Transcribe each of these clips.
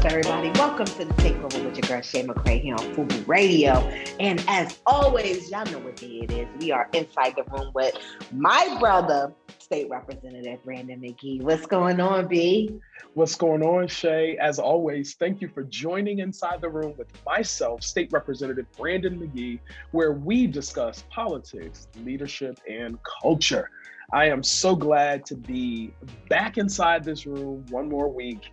up, everybody? Welcome to the Takeover with your girl, Shay McCray, here on FUBU Radio. And as always, y'all know what day it is. We are inside the room with my brother, State Representative Brandon McGee. What's going on, B? What's going on, Shay? As always, thank you for joining Inside the Room with myself, State Representative Brandon McGee, where we discuss politics, leadership, and culture. I am so glad to be back inside this room one more week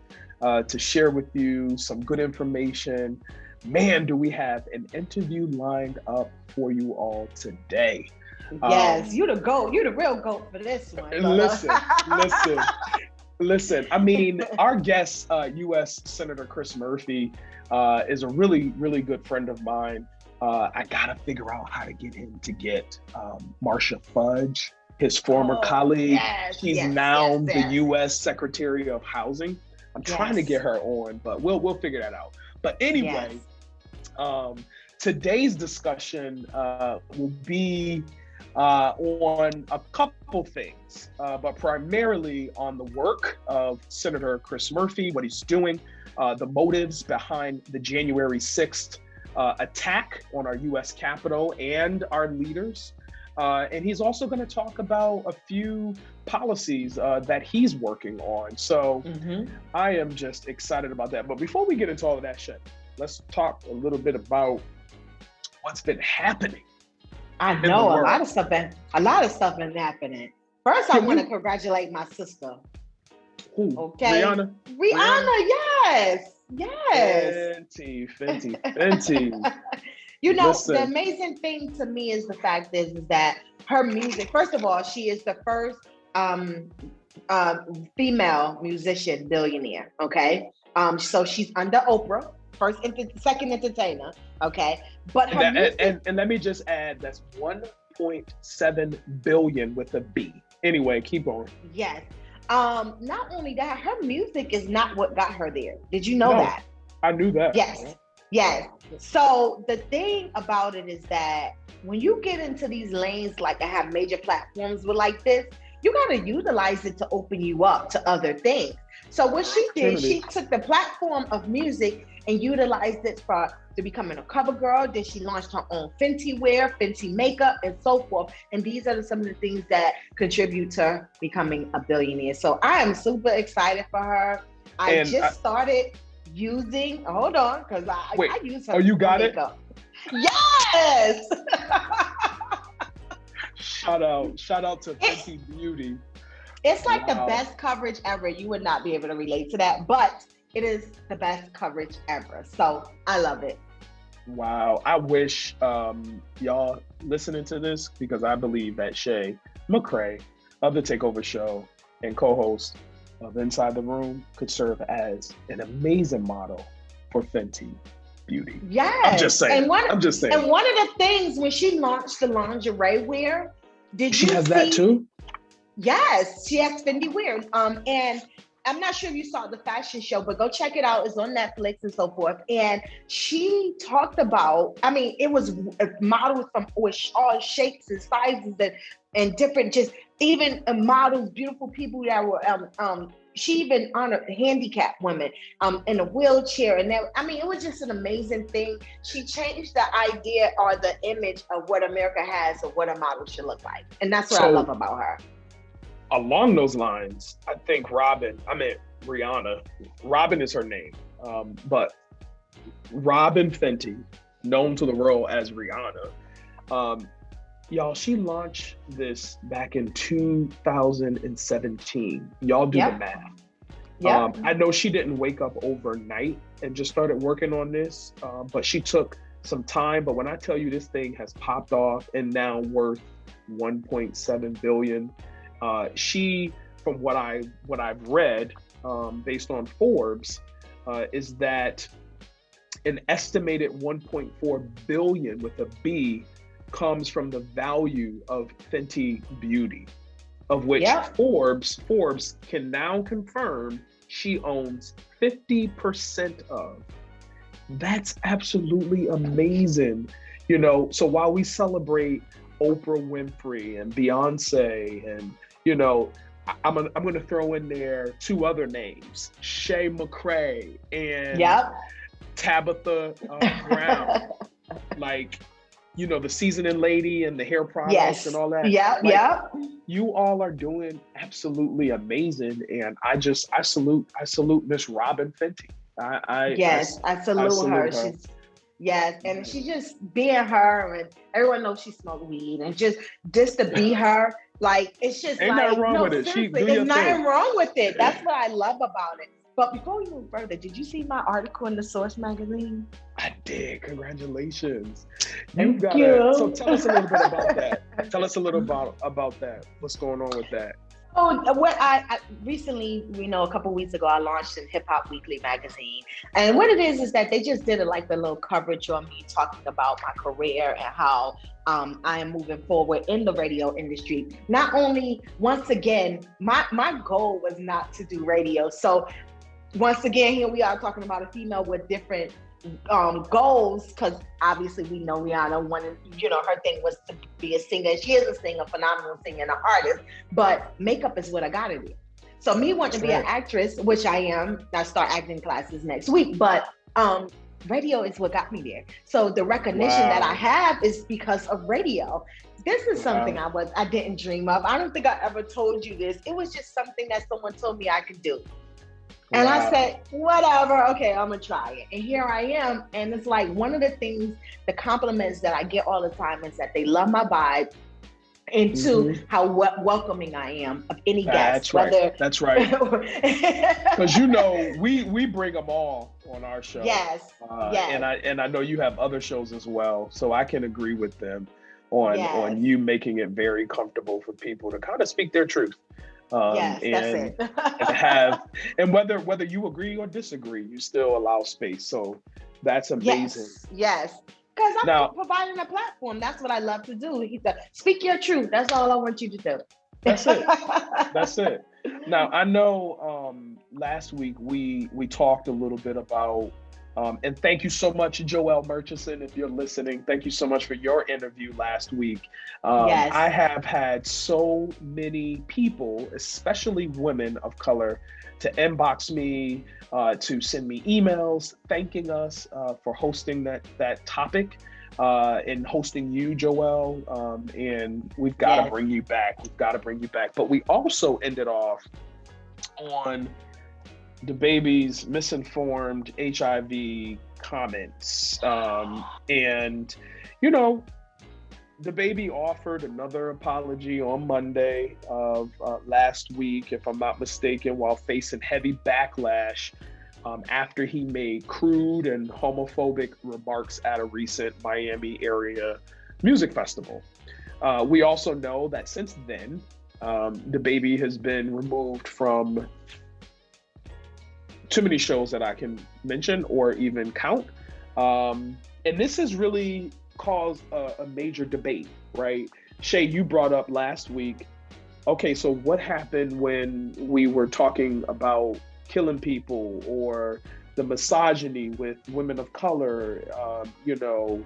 to share with you some good information. Man, do we have an interview lined up for you all today. Yes, you the GOAT. You the real GOAT for this one. Listen. I mean, our guest, U.S. Senator Chris Murphy, is a really, really good friend of mine. I gotta figure out how to get him to get Marcia Fudge, his former colleague. Yes, She's now the U.S. Secretary of Housing. I'm trying to get her on, but we'll figure that out. But anyway, today's discussion will be on a couple things, but primarily on the work of Senator Chris Murphy, what he's doing, the motives behind the January 6th attack on our U.S. Capitol and our leaders. And he's also going to talk about a few policies that he's working on. So I am just excited about that. But before we get into all of that shit, let's talk a little bit about what's been happening. I know a lot of stuff been happening. First, I want to congratulate my sister. Who? Okay, Rihanna, yes. Fenty. You know, Listen. The amazing thing to me is the fact is that her music, first of all, she is the first female musician billionaire, okay? So she's under Oprah, second entertainer, okay? But her music... and let me just add, that's 1.7 billion with a B. Anyway, keep going. Yes. Not only that, her music is not what got her there. Did you know that? I knew that. Yes. So the thing about it is that when you get into these lanes, like I have major platforms with like this, you got to utilize it to open you up to other things. So what she did, she took the platform of music and utilized it to becoming a cover girl. Then she launched her own Fenty wear, Fenty makeup, and so forth. And these are some of the things that contribute to becoming a billionaire. So I am super excited for her. I started using, hold on, because I use her. Oh, you got makeup. Yes. Shout out to Fenty Beauty. It's like the best coverage ever. You would not be able to relate to that, but it is the best coverage ever. So I love it. Wow. I wish y'all listening to this, because I believe that Shay McCray of the Takeover Show and co-host of Inside the Room could serve as an amazing model for Fenty Beauty. Yes. I'm just saying. And one of the things when she launched the lingerie wear, she has that too? Yes, she has Fendi wear. And I'm not sure if you saw the fashion show, but go check it out. It's on Netflix and so forth. And she talked about, I mean, it was models with all shapes and sizes and different, just even models, beautiful people that were, she even honored handicapped women in a wheelchair. And it was just an amazing thing. She changed the idea or the image of what America has of what a model should look like. And that's what I love about her. Along those lines, I think Rihanna, Robin is her name, but Robin Fenty, known to the world as Rihanna, y'all, she launched this back in 2017. Y'all do the math. I know she didn't wake up overnight and just started working on this, but she took some time. But when I tell you this thing has popped off and now worth 1.7 billion, she, from what I've read, based on Forbes, is that an estimated 1.4 billion with a B comes from the value of Fenty Beauty, of which Forbes can now confirm she owns 50% of. That's absolutely amazing. You know, so while we celebrate Oprah Winfrey and Beyonce and, you know, I'm gonna throw in there two other names, Shay McCray and Yep. Tabitha Brown, like, you know, the seasoning lady and the hair products and Yes. all that. Yep. Like, Yep. you all are doing absolutely amazing, and I salute Miss Robin Fenty. Yes, I I salute her. salute her. She's yes, and she just being her, and everyone knows she smoked weed, and just to be her, like it's just Ain't like nothing wrong no, with it. She seriously, do there's your thing. nothing wrong with it. That's what I love about it. But before we move further, did you see my article in the Source magazine? I did. Congratulations. You've Thank got to. So you. tell us a little bit about that. Tell us a little about that. What's going on with that? Oh, what I recently, a couple weeks ago, I launched in Hip Hop Weekly magazine, and what it is that they just did like the little coverage on me talking about my career and how I am moving forward in the radio industry. Not only, once again, my goal was not to do radio, so once again, here we are talking about a female with different goals, because obviously we know Rihanna wanted, her thing was to be a singer. She is a singer, phenomenal singer and an artist, but makeup is what I got to do. So me wanting to be an actress, which I am, I start acting classes next week, but radio is what got me there. So the recognition that I have is because of radio. This is something I didn't dream of. I don't think I ever told you this. It was just something that someone told me I could do. And I said, whatever, okay, I'm gonna try it. And here I am. And it's like one of the things, the compliments that I get all the time is that they love my vibe, and two, how welcoming I am of any guest. That's right. Because we bring them all on our show. Yes. And I know you have other shows as well, so I can agree with them on you making it very comfortable for people to kind of speak their truth. That's it. and whether you agree or disagree, you still allow space. So that's amazing. Yes. Because I'm providing a platform. That's what I love to do. He said, speak your truth. That's all I want you to do. That's it. That's it. Now, I know last week we talked a little bit about, and thank you so much, Joelle Murchison, if you're listening. Thank you so much for your interview last week. I have had so many people, especially women of color, to inbox me, to send me emails thanking us for hosting that topic and hosting you, Joelle. And we've got to bring you back. We've got to bring you back. But we also ended off on DaBaby's misinformed HIV comments. And, DaBaby offered another apology on Monday of last week, if I'm not mistaken, while facing heavy backlash after he made crude and homophobic remarks at a recent Miami area music festival. We also know that since then, DaBaby has been removed from too many shows that I can mention or even count. And this has really caused a major debate, right? Shay, you brought up last week, okay, so what happened when we were talking about killing people or the misogyny with women of color,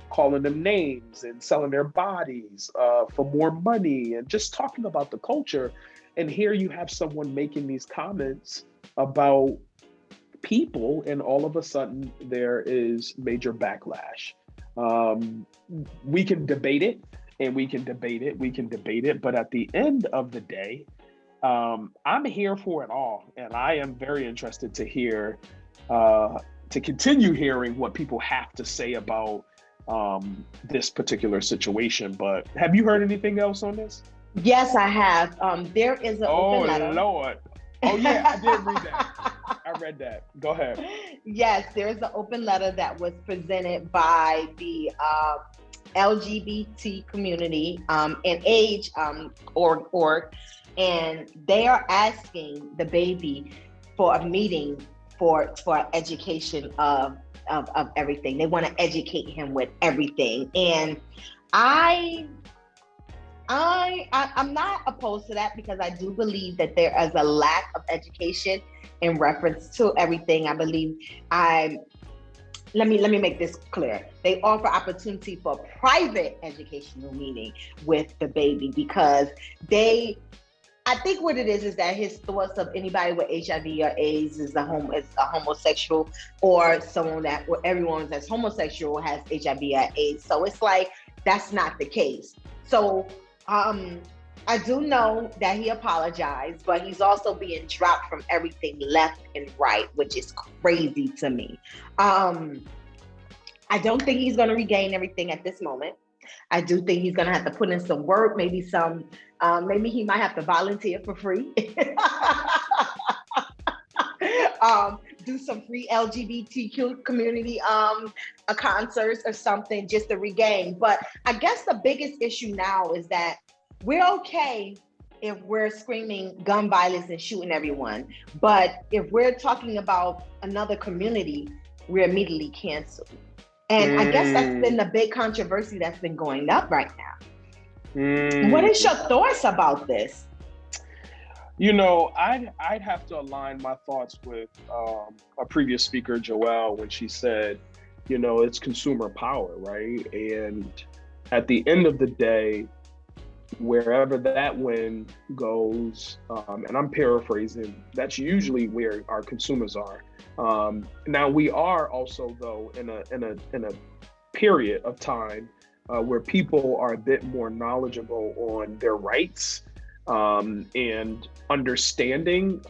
calling them names and selling their bodies for more money and just talking about the culture. And here you have someone making these comments about people, and all of a sudden there is major backlash. We can debate it, but at the end of the day, I'm here for it all, and I am very interested to hear, to continue hearing what people have to say about this particular situation. But have you heard anything else on this? Yes, I have. There is an open letter. Oh, Lord. Oh, yeah, I did read that. I read that. Go ahead. Yes, there is an open letter that was presented by the LGBT community and age org, and they are asking DaBaby for a meeting for education of everything. They want to educate him with everything, and I'm not opposed to that, because I do believe that there is a lack of education in reference to everything. I believe let me make this clear. They offer opportunity for a private educational meeting with DaBaby, because I think what it is that his thoughts of anybody with HIV or AIDS is a homosexual, or someone that, or everyone that's homosexual has HIV or AIDS. So it's like that's not the case. So I do know that he apologized, but he's also being dropped from everything left and right, which is crazy to me. I don't think he's going to regain everything at this moment. I do think he's going to have to put in some work, maybe maybe he might have to volunteer for free. Do some free LGBTQ community concerts or something just to regain. But I guess the biggest issue now is that we're okay if we're screaming gun violence and shooting everyone. But if we're talking about another community, we're immediately canceled. And I guess that's been the big controversy that's been going up right now. What is your thoughts about this? You know, I'd have to align my thoughts with a previous speaker, Joelle, when she said, you know, it's consumer power, right? And at the end of the day, wherever that wind goes, and I'm paraphrasing, that's usually where our consumers are. Now we are also, though, in a period of time where people are a bit more knowledgeable on their rights and understanding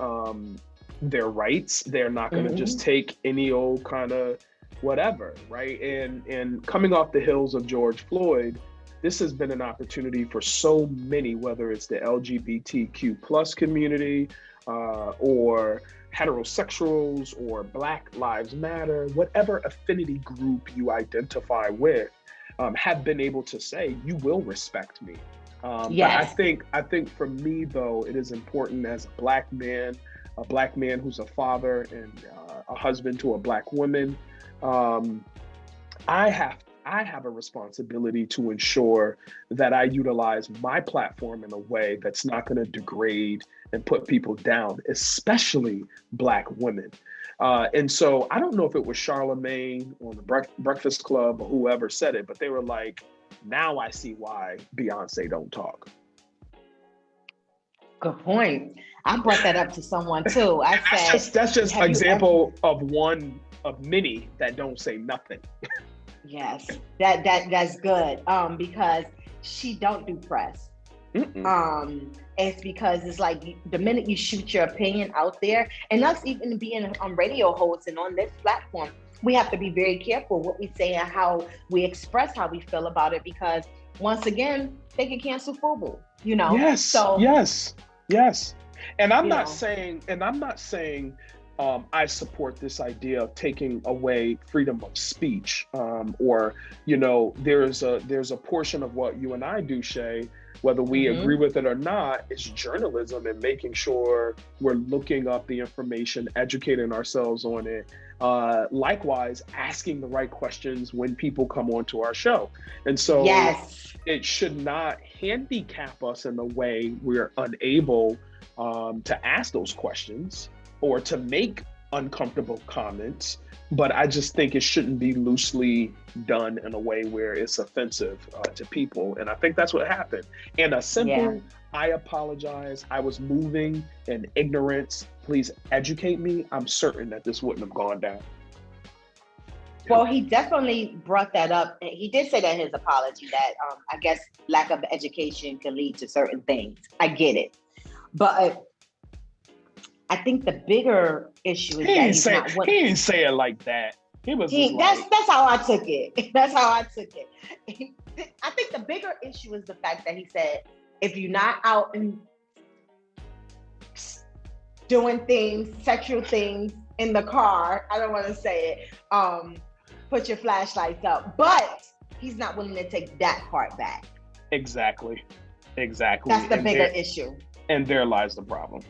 their rights. They're not going to just take any old kind of whatever, right? And coming off the heels of George Floyd, this has been an opportunity for so many, whether it's the LGBTQ plus community or heterosexuals or Black Lives Matter, whatever affinity group you identify with, have been able to say, you will respect me. Yes. But I think for me, though, it is important as a Black man who's a father and a husband to a Black woman. I have a responsibility to ensure that I utilize my platform in a way that's not going to degrade and put people down, especially Black women. And so I don't know if it was Charlemagne on the Breakfast Club or whoever said it, but they were like, now I see why Beyonce don't talk. Good point. I brought that up to someone too. I said, that's just an example of one of many that don't say nothing. Yes, that's good. Because she don't do press. It's because it's like the minute you shoot your opinion out there, and us even being on radio hosts and on this platform, we have to be very careful what we say and how we express how we feel about it, because once again, they can cancel FUBU, you know? Yes, so, yes. And I'm not saying I support this idea of taking away freedom of speech, or, you know, there's a portion of what you and I do, Shay, whether we agree with it or not, is journalism and making sure we're looking up the information, educating ourselves on it. Likewise, asking the right questions when people come onto our show. And so it should not handicap us in the way we're unable to ask those questions or to make uncomfortable comments. But I just think it shouldn't be loosely done in a way where it's offensive to people. And I think that's what happened. And a simple, I apologize, I was moving in ignorance, please educate me, I'm certain that this wouldn't have gone down. Well, he definitely brought that up. He did say that in his apology that I guess lack of education can lead to certain things. I get it. But I think the bigger issue is he didn't say it like that. That's how I took it. That's how I took it. I think the bigger issue is the fact that he said, if you're not out and doing things, sexual things in the car, I don't want to say it, put your flashlights up. But he's not willing to take that part back. Exactly. That's the bigger issue. And there lies the problem.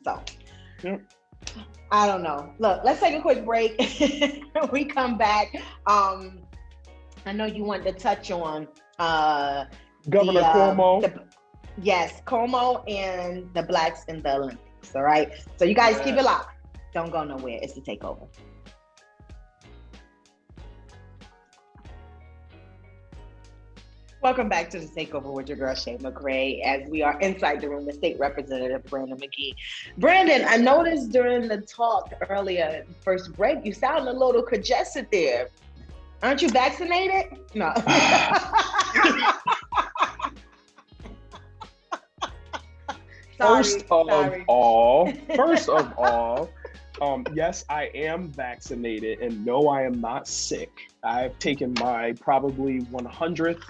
So, I don't know. Look, let's take a quick break. We come back. I know you wanted to touch on Governor Cuomo. Yes, Cuomo and the Blacks in the Olympics. All right. So you guys keep it locked. Don't go nowhere. It's the takeover. Welcome back to the Takeover with your girl Shay McRae, as we are inside the room with State Representative Brandon McGee. Brandon, I noticed during the talk earlier, first break, you sound a little congested there. Aren't you vaccinated? No. First of all, yes, I am vaccinated, and no, I am not sick. I've taken my probably 100th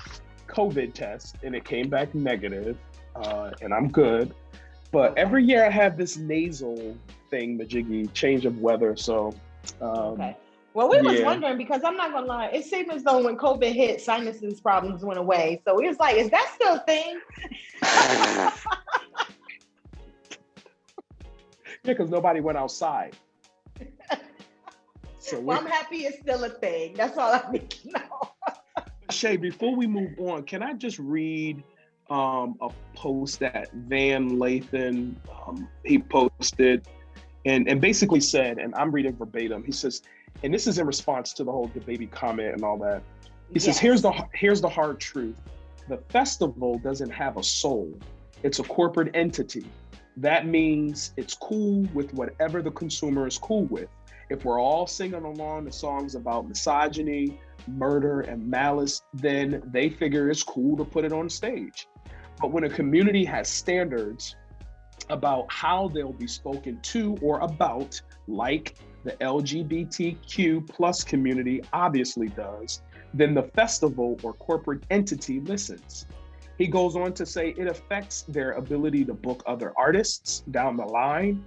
COVID test, and it came back negative, and I'm good. But every year I have this nasal thing, the jiggy change of weather. So, okay. Well, we was wondering, because I'm not gonna lie, it seemed as though when COVID hit, sinuses problems went away. So it was like, is that still a thing? Yeah, because nobody went outside. So well, I'm happy it's still a thing. That's all I need to know. Shay, before we move on, can I just read a post that Van Lathan, he posted and basically said, and I'm reading verbatim, he says, and this is in response to the whole DaBaby comment and all that. He says, here's the hard truth. The festival doesn't have a soul. It's a corporate entity. That means it's cool with whatever the consumer is cool with. If we're all singing along the songs about misogyny, murder, and malice, then they figure it's cool to put it on stage. But when a community has standards about how they'll be spoken to or about, like the LGBTQ plus community obviously does, then the festival or corporate entity listens. He goes on to say it affects their ability to book other artists down the line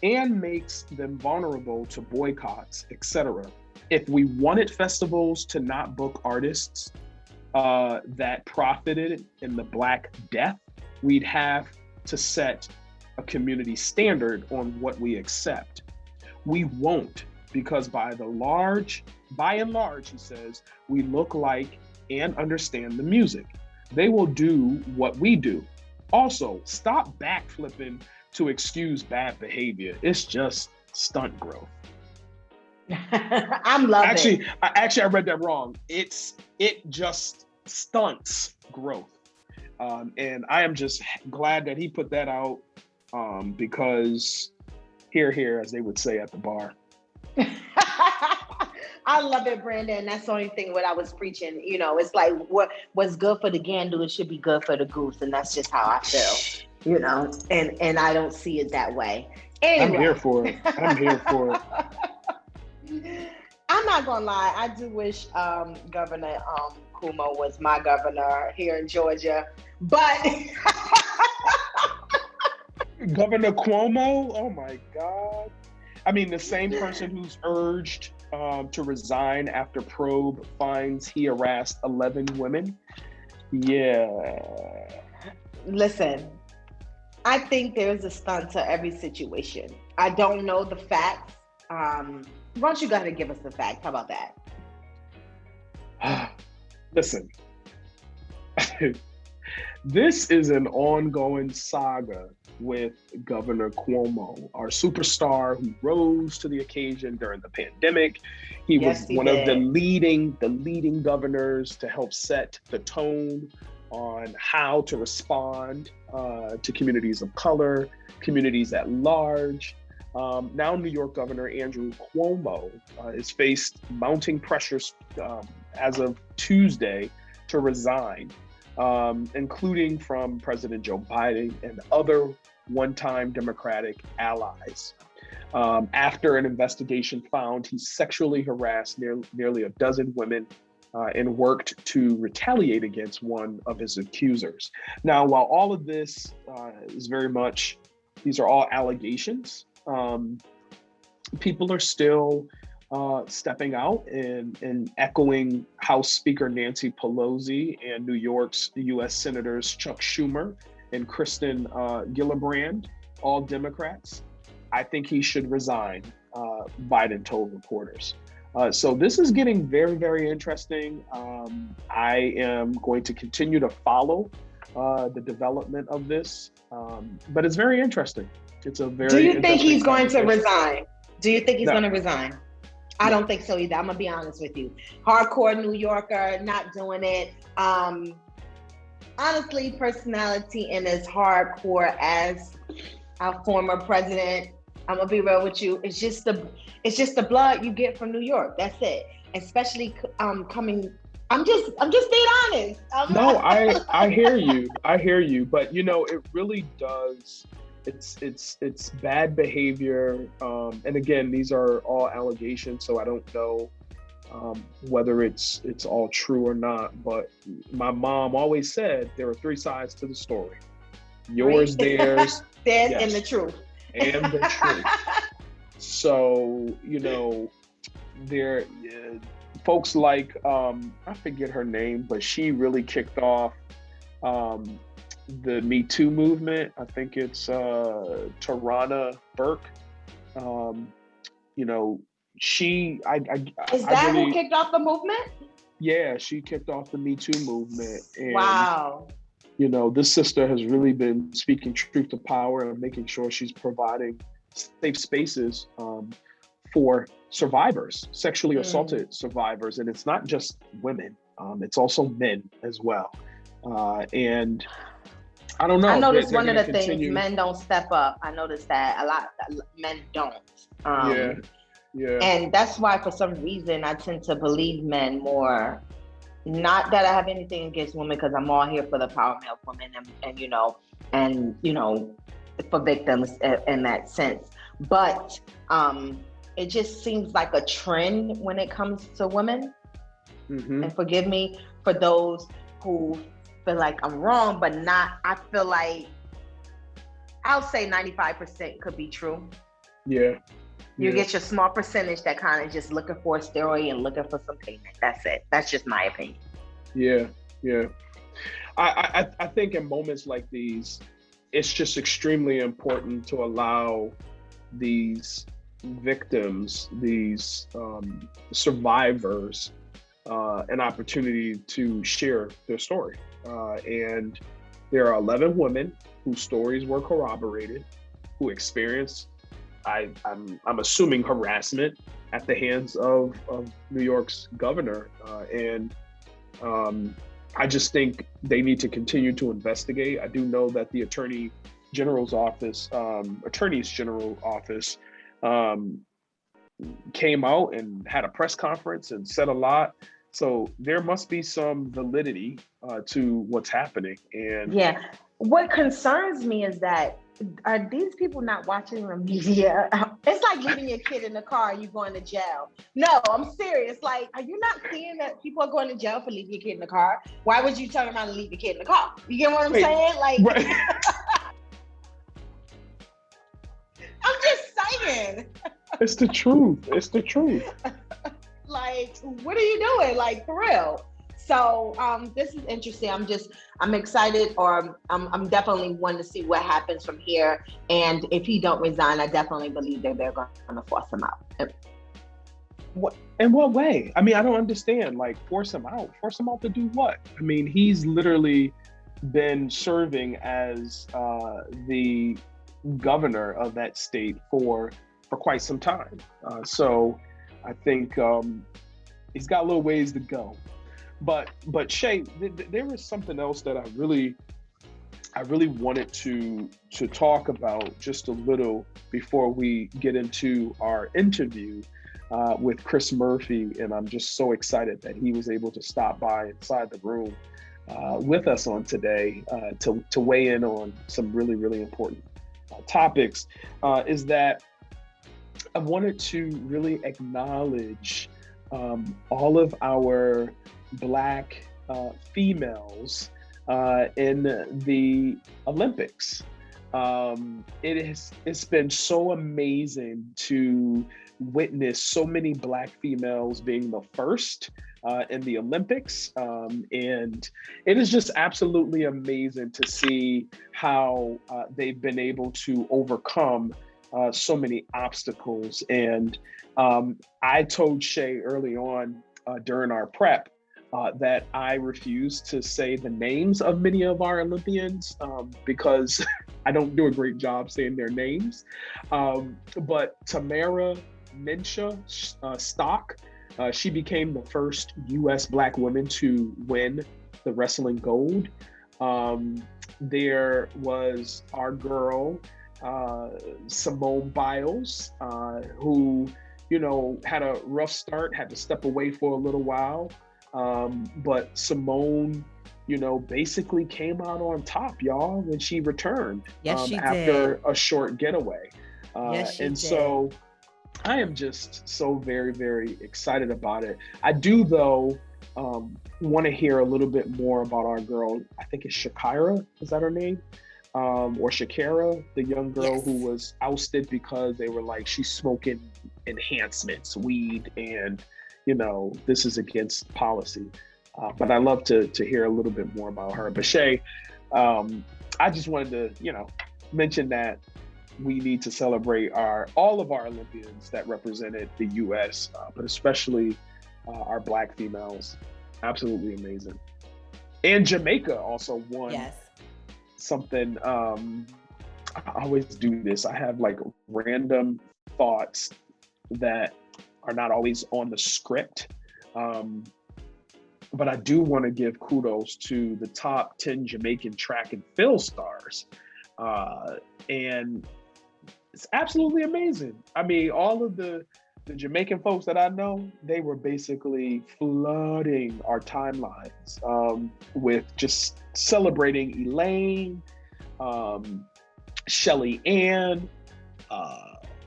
and makes them vulnerable to boycotts, etc. If we wanted festivals to not book artists that profited in the Black Death, we'd have to set a community standard on what we accept. We won't, because by and large, he says, we look like and understand the music. They will do what we do. Also, stop backflipping to excuse bad behavior. It's just stunt growth. I'm loving. Actually, I read that wrong. It just stunts growth, and I am just glad that he put that out, because here, as they would say at the bar. I love it, Brandon. That's the only thing what I was preaching. You know, it's like what's good for the gander, it should be good for the goose, and that's just how I feel. You know, and I don't see it that way. Anyway. I'm here for it. I'm not gonna lie. I do wish Governor Cuomo was my governor here in Georgia, but Governor Cuomo. Oh my God! I mean, the same person who's urged to resign after probe finds he harassed 11 women. Yeah. Listen, I think there's a stunt to every situation. I don't know the facts. Why don't you go ahead and give us the facts? How about that? Listen, this is an ongoing saga with Governor Cuomo, our superstar who rose to the occasion during the pandemic. He was one of the leading governors to help set the tone on how to respond to communities of color, communities at large. Now New York Governor Andrew Cuomo is faced mounting pressures as of Tuesday to resign, including from President Joe Biden and other one-time Democratic allies. After an investigation found he sexually harassed nearly a dozen women and worked to retaliate against one of his accusers. Now, while all of this is these are all allegations, people are still stepping out and echoing House Speaker Nancy Pelosi and New York's U.S. Senators Chuck Schumer and Kristen Gillibrand, all Democrats. I think he should resign, Biden told reporters. So this is getting very, very interesting. I am going to continue to follow the development of this, but it's very interesting. It's a very. Do you think he's going to resign? Do you think he's going to resign? I don't think so either. I'm gonna be honest with you. Hardcore New Yorker, not doing it. honestly, personality and as hardcore as our former president. I'm gonna be real with you. It's just the blood you get from New York. That's it. Especially coming. I'm just being honest. No, I hear you. I hear you. But it really does. It's bad behavior. And again, these are all allegations, so I don't know whether it's all true or not. But my mom always said there are three sides to the story: yours, theirs, theirs, yes, and the truth. and the truth. So there, folks like I forget her name, but she really kicked off the Me Too movement. I think it's Tarana Burke. You know, Is I that who really, kicked off the movement? yeah, she kicked off the Me Too movement, and Wow. this sister has really been speaking truth to power and making sure she's providing safe spaces for survivors, sexually assaulted survivors, and it's not just women; it's also men as well. And I don't know. I noticed They're one of going the to things continue. men don't step up. I noticed that a lot. Men don't. Yeah, yeah. And that's why, for some reason, I tend to believe men more. Not that I have anything against women, because I'm all here for the power of women, and for victims in that sense. But it just seems like a trend when it comes to women. Mm-hmm. And forgive me for those who feel like I'm wrong, but not. I feel like I'll say 95% could be true. Yeah. You get your small percentage that kind of just looking for a steroid and looking for some payment. That's it. That's just my opinion. Yeah, yeah. I think in moments like these, it's just extremely important to allow these victims, these survivors, an opportunity to share their story. And there are 11 women whose stories were corroborated, who experienced, I'm assuming, harassment at the hands of New York's governor. And I just think they need to continue to investigate. I do know that the Attorney's General office came out and had a press conference and said a lot. So there must be some validity to what's happening. And yeah, what concerns me is that, are these people not watching the media? It's like leaving your kid in the car and you going to jail. No, I'm serious. Like, are you not seeing that people are going to jail for leaving your kid in the car? Why would you turn around and leave your kid in the car? You get what I'm saying? Like, right. I'm just saying. It's the truth. It's the truth. Like, what are you doing? Like, for real. So this is interesting. I'm excited, or I'm definitely wanting to see what happens from here. And if he don't resign, I definitely believe that they're going to force him out. What? In what way? I mean, I don't understand. Like, force him out? Force him out to do what? I mean, he's literally been serving as the governor of that state for quite some time. So I think he's got a little ways to go. But Shay, there was something else that I really wanted to talk about just a little before we get into our interview with Chris Murphy, and I'm just so excited that he was able to stop by inside the room with us on today to weigh in on some really, really important topics. Is that I wanted to really acknowledge all of our Black females in the Olympics. It's been so amazing to witness so many Black females being the first in the Olympics, and it is just absolutely amazing to see how they've been able to overcome so many obstacles. And I told Shay early on during our prep that I refuse to say the names of many of our Olympians because I don't do a great job saying their names. But Tamara Minsha Stock, she became the first U.S. Black woman to win the wrestling gold. There was our girl, Simone Biles, who, had a rough start, had to step away for a little while. But Simone, basically came out on top, y'all, when she returned after a short getaway. So I am just so very, very excited about it. I do, though, want to hear a little bit more about our girl. I think it's Shakira. Is that her name? Or Shakira, the young girl who was ousted because they were like, she's smoking enhancements, weed, and, this is against policy. But I'd love to hear a little bit more about her. But Shay, I just wanted to, mention that we need to celebrate all of our Olympians that represented the U.S., but especially our Black females. Absolutely amazing. And Jamaica also won something. I always do this. I have like random thoughts that are not always on the script. But I do want to give kudos to the top 10 Jamaican track and field stars. And it's absolutely amazing. I mean, all of the Jamaican folks that I know, they were basically flooding our timelines with just celebrating Elaine, Shelly Ann,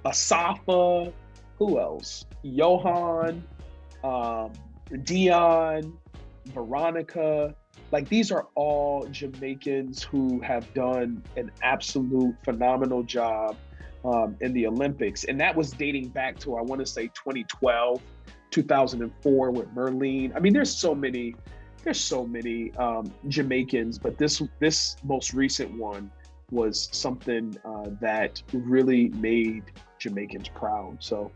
Asafa, who else? Johan, Dion, Veronica. Like, these are all Jamaicans who have done an absolute phenomenal job in the Olympics. And that was dating back to, I want to say 2012, 2004 with Merlene. I mean, there's so many Jamaicans, but this most recent one was something that really made Jamaicans proud. So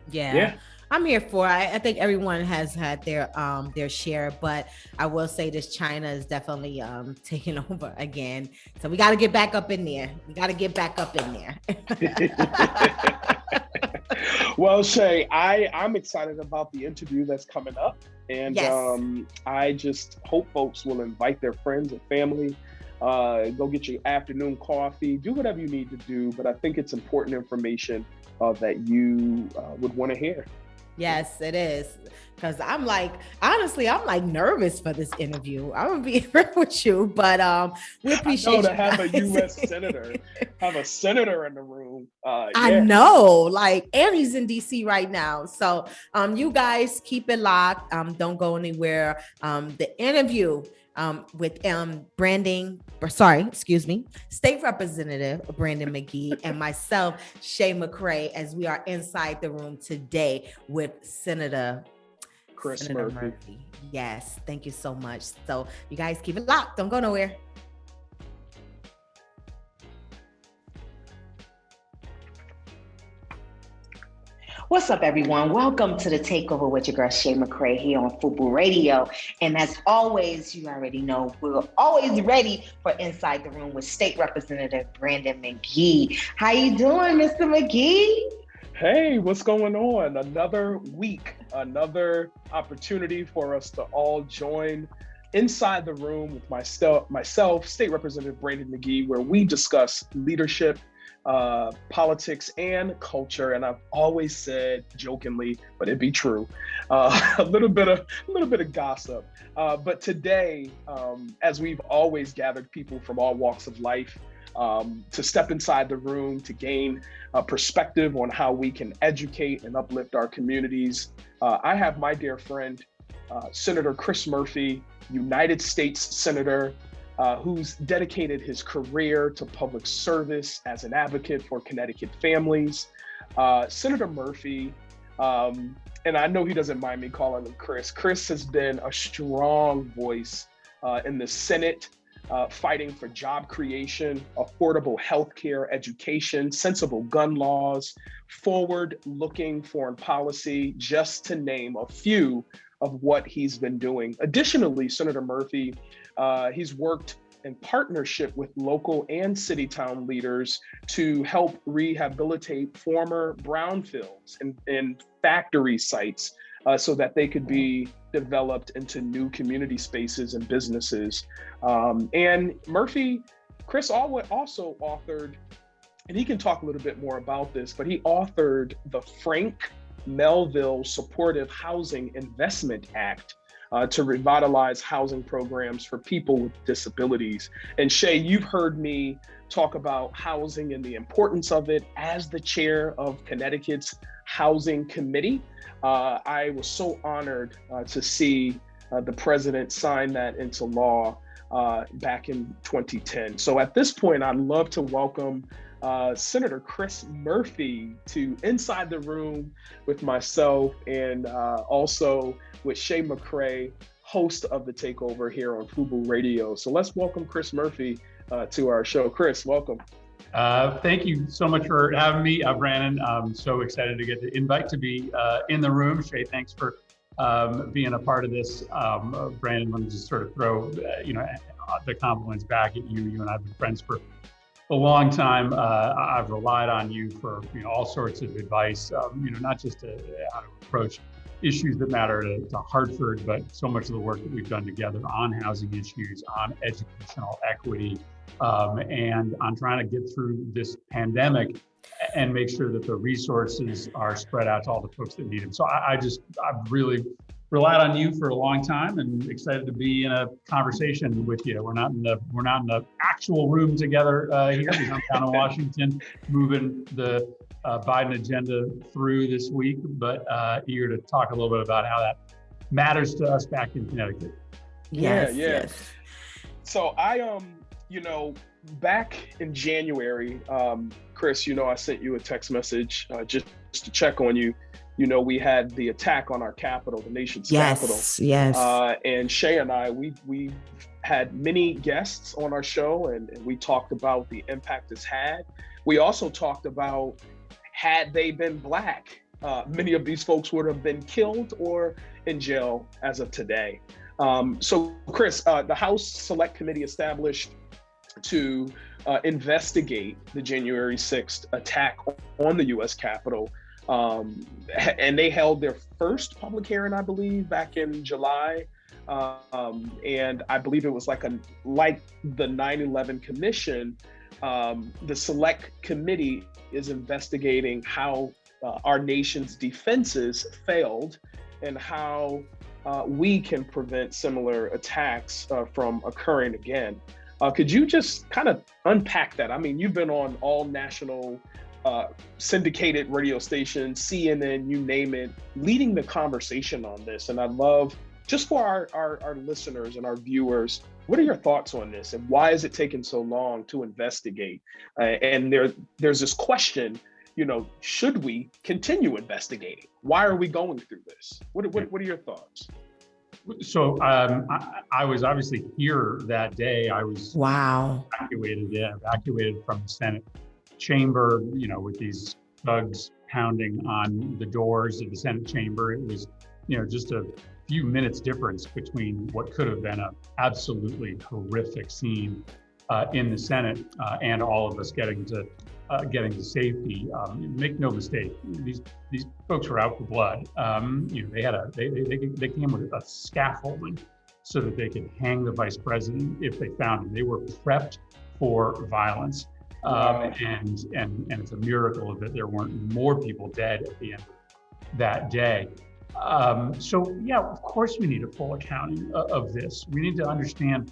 yeah. I'm here for it. I think everyone has had their share, but I will say this: China is definitely taking over again. So we got to get back up in there. Well, Shay, I'm excited about the interview that's coming up, and I just hope folks will invite their friends and family. Go get your afternoon coffee. Do whatever you need to do, but I think it's important information that you would want to hear. Yes, it is. Because I'm like nervous for this interview. I'm gonna be real with you, but we appreciate to have a U.S. senator, have a senator in the room. I know, and he's in D.C. right now. So you guys keep it locked. Don't go anywhere. The interview with State Representative Brandon McGee and myself, Shay McCray, as we are inside the room today with Senator Chris Murphy. Yes, thank you so much. So you guys keep it locked. Don't go nowhere. What's up, everyone? Welcome to the Takeover with your girl, Shay McCray, here on FUBU Radio. And as always, you already know, we're always ready for Inside the Room with State Representative Brandon McGee. How you doing, Mr. McGee? Hey, what's going on? Another week, another opportunity for us to all join Inside the Room with myself, State Representative Brandon McGee, where we discuss leadership, politics, and culture. And I've always said jokingly, but it'd be true, a little bit of gossip. But today, as we've always gathered people from all walks of life to step inside the room to gain a perspective on how we can educate and uplift our communities, I have my dear friend, Senator Chris Murphy, United States Senator, who's dedicated his career to public service as an advocate for Connecticut families. Senator Murphy, and I know he doesn't mind me calling him Chris. Chris has been a strong voice in the Senate, fighting for job creation, affordable healthcare, education, sensible gun laws, forward-looking foreign policy, just to name a few of what he's been doing. Additionally, Senator Murphy, he's worked in partnership with local and city town leaders to help rehabilitate former brownfields and factory sites so that they could be developed into new community spaces and businesses. And Chris also authored, and he can talk a little bit more about this, but he authored the Frank Melville Supportive Housing Investment Act to revitalize housing programs for people with disabilities. And Shay, you've heard me talk about housing and the importance of it as the chair of Connecticut's Housing Committee. I was so honored to see the president sign that into law back in 2010. So at this point, I'd love to welcome Senator Chris Murphy to Inside the Room with myself and also with Shay McCray, host of The Takeover here on FUBU Radio. So let's welcome Chris Murphy to our show. Chris, welcome. Thank you so much for having me, Brandon. I'm so excited to get the invite to be in the room. Shay, thanks for being a part of this. Brandon, let me just sort of throw the compliments back at you. You and I have been friends for a long time. I've relied on you for all sorts of advice, not just how to approach issues that matter to Hartford, but so much of the work that we've done together on housing issues, on educational equity, and on trying to get through this pandemic and make sure that the resources are spread out to all the folks that need them. So I've really relied on you for a long time and excited to be in a conversation with you. We're not in the actual room together here because I'm down in Washington moving the Biden agenda through this week, but eager to talk a little bit about how that matters to us back in Connecticut. Yes. So I back in January, Chris, I sent you a text message just to check on you. We had the attack on our capital, the nation's capital. Yes. And Shay and I, we had many guests on our show, and we talked about the impact it's had. We also talked about, had they been Black, many of these folks would have been killed or in jail as of today. So Chris, the House Select Committee established to investigate the January 6th attack on the US Capitol. And they held their first public hearing, I believe, back in July. And I believe it was like the 9/11 Commission, the Select Committee is investigating how our nation's defenses failed and how we can prevent similar attacks from occurring again. Could you just kind of unpack that? I mean, you've been on all national syndicated radio stations, CNN, you name it, leading the conversation on this. And I'd love, just for our listeners and our viewers, what are your thoughts on this and why is it taking so long to investigate? And there's this question, should we continue investigating? Why are we going through this? What are your thoughts? So I was obviously here that day. I was evacuated from the Senate chamber, with these thugs pounding on the doors of the Senate chamber. It was, just a few minutes difference between what could have been an absolutely horrific scene in the Senate and all of us getting to safety. Make no mistake, these folks were out for blood. They came with a scaffolding so that they could hang the vice president if they found him. They were prepped for violence. And it's a miracle that there weren't more people dead at the end of that day. So yeah, of course we need a full accounting of this. We need to understand,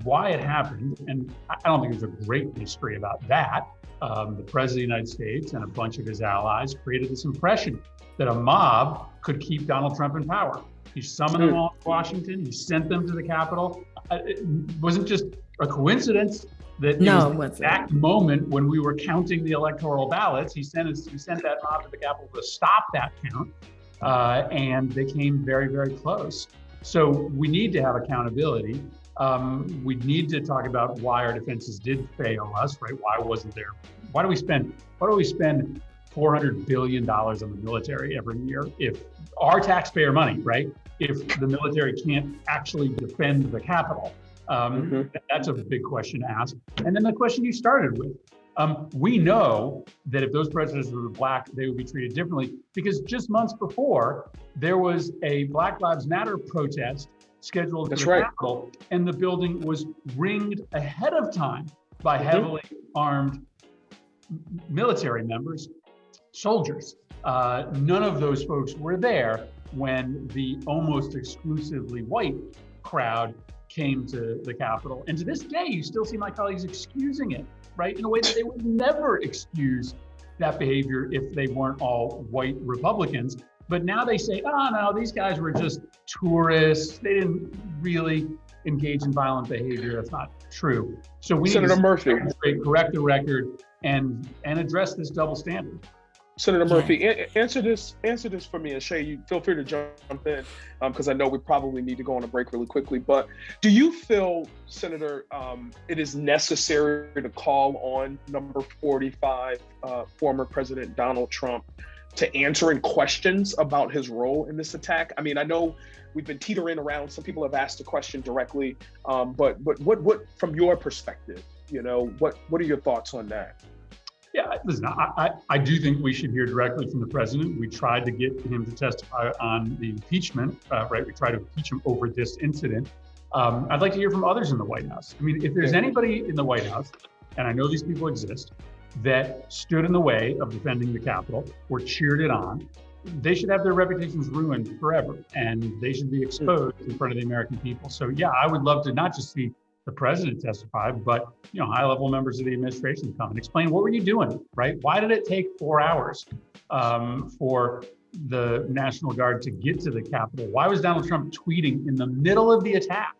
why it happened. And I don't think there's a great mystery about that. The president of the United States and a bunch of his allies created this impression that a mob could keep Donald Trump in power. He summoned them all to Washington. He sent them to the Capitol. It wasn't just a coincidence that it was the exact moment when we were counting the electoral ballots. He sent that mob to the Capitol to stop that count, and they came very, very close. So we need to have accountability. We need to talk about why our defenses did fail us, right? Why do we spend $400 billion on the military every year if our taxpayer money, right? If the military can't actually defend the Capitol? That's a big question to ask. And then the question you started with, We know that if those protesters were Black, they would be treated differently, because just months before, there was a Black Lives Matter protest scheduled for the Capitol, and the building was ringed ahead of time by heavily armed military members, soldiers. None of those folks were there when the almost exclusively white crowd came to the Capitol. And to this day, you still see my colleagues excusing it, right? In a way that they would never excuse that behavior if they weren't all white Republicans. But now they say, oh no, these guys were just tourists. They didn't really engage in violent behavior. That's not true. So we Senator Murphy, correct the record and address this double standard. Senator Murphy, answer this for me, and Shay, you feel free to jump in, because I know we probably need to go on a break really quickly. But do you feel, Senator, it is necessary to call on number 45, former President Donald Trump, to answering questions about his role in this attack? I mean, I know we've been teetering around. Some people have asked the question directly, but what from your perspective, what are your thoughts on that? Yeah, listen, I do think we should hear directly from the president. We tried to get him to testify on the impeachment, right? We tried to impeach him over this incident. I'd like to hear from others in the White House. I mean, if there's anybody in the White House, and I know these people exist, that stood in the way of defending the Capitol or cheered it on, they should have their reputations ruined forever, and they should be exposed in front of the American people. So yeah, I would love to not just see the president testify, but high-level members of the administration come and explain, what were you doing, right? Why did it take 4 hours for the National Guard to get to the Capitol? Why was Donald Trump tweeting in the middle of the attack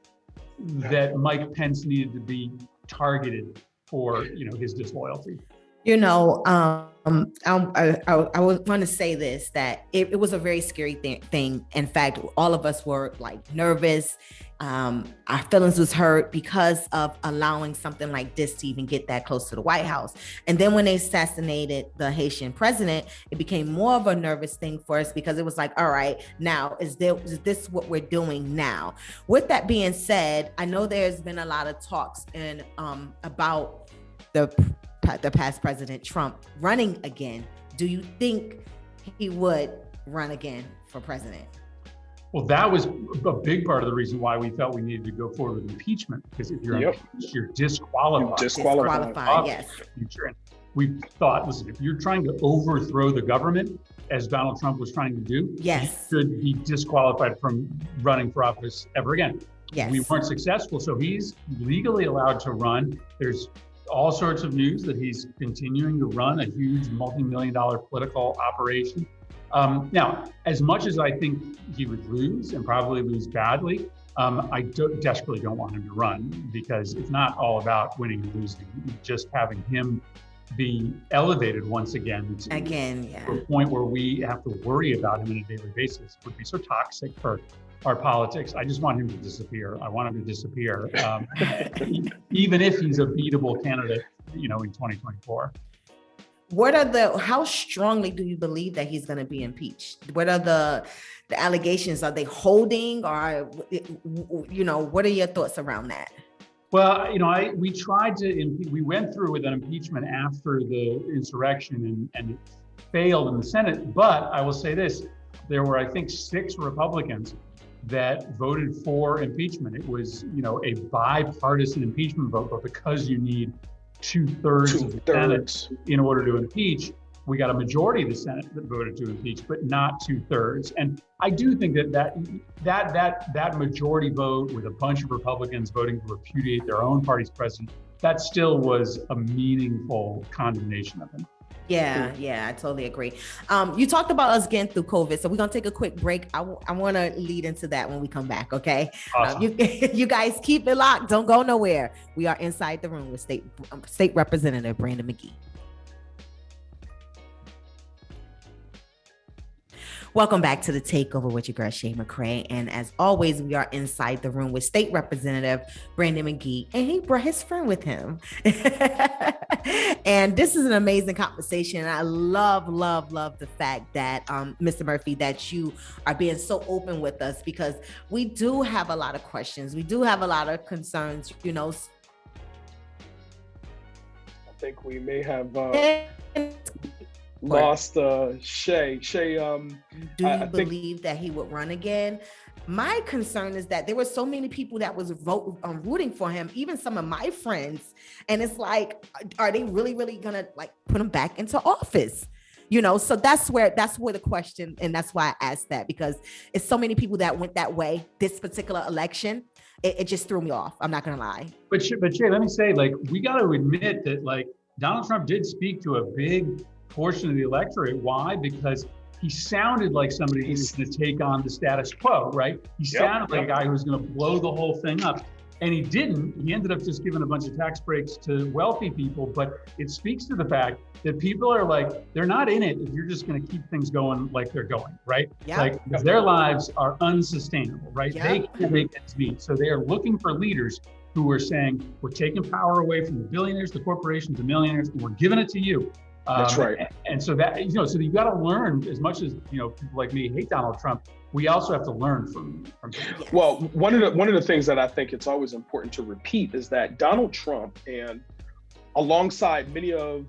that Mike Pence needed to be targeted for his disloyalty? I would want to say this, that it was a very scary thing. In fact, all of us were nervous. Our feelings was hurt because of allowing something like this to even get that close to the White House. And then when they assassinated the Haitian president, it became more of a nervous thing for us, because it was like, all right, now is this what we're doing now? With that being said, I know there's been a lot of talks about the past President Trump running again. Do you think he would run again for president? Well, that was a big part of the reason why we felt we needed to go forward with impeachment, because if you're impeached, you're disqualified. Disqualified, yes. Future. And we thought, listen, if you're trying to overthrow the government, as Donald Trump was trying to do, yes, he should be disqualified from running for office ever again. Yes. We weren't successful, so he's legally allowed to run. There's all sorts of news that he's continuing to run a huge multi-million-dollar political operation. Now, as much as I think he would lose, and probably lose badly, I desperately don't want him to run, because it's not all about winning and losing. Just having him be elevated once again to a point where we have to worry about him on a daily basis would be so toxic for our politics. I just want him to disappear. I want him to disappear, even if he's a beatable candidate, in 2024. How strongly do you believe that he's going to be impeached? What are the allegations? Are they holding, or, what are your thoughts around that? Well, we tried to, we went through with an impeachment after the insurrection, and it failed in the Senate. But I will say this, there were, I think, 6 Republicans that voted for impeachment. It was, a bipartisan impeachment vote, but because you need 2/3 of the Senate in order to impeach, we got a majority of the Senate that voted to impeach, but not 2/3. And I do think that majority vote, with a bunch of Republicans voting to repudiate their own party's president, that still was a meaningful condemnation of him. Yeah, I totally agree. You talked about us getting through COVID, so we're gonna take a quick break. I want to lead into that when we come back, okay? Awesome. You guys keep it locked. Don't go nowhere. We are inside the room with State Representative Brandon McGee. Welcome back to The Takeover with your girl, Shay McCray. And as always, we are inside the room with State Representative Brandon McGee, and he brought his friend with him. And this is an amazing conversation. I love the fact that, Mr. Murphy, that you are being so open with us, because we do have a lot of questions. We do have a lot of concerns, think we may have And lost Shay. Shay, do you believe that he would run again? My concern is that there were so many people that was rooting for him, even some of my friends. And it's like, are they really gonna like put him back into office? You know, so that's where the question, and that's why I asked that, because it's so many people that went that way this particular election. It just threw me off. I'm not gonna lie. But Shay, let me say, like, we got to admit that, like, Donald Trump did speak to a big portion of the electorate. Why? Because he sounded like somebody who was going to take on the status quo, right? He sounded like a guy who was going to blow the whole thing up. And he didn't. He ended up just giving a bunch of tax breaks to wealthy people. But it speaks to the fact that people are like, they're not in it if you're just going to keep things going like they're going, right? Yep. Like, their lives are unsustainable, right? Yep. They can't make ends meet. So they are looking for leaders who are saying, we're taking power away from the billionaires, the corporations, the millionaires, and we're giving it to you. That's right. And so that, you know, so you got to learn, as much as, you know, people like me hate Donald Trump, we also have to learn from him. Well, one of the things that I think it's always important to repeat is that Donald Trump, and alongside many of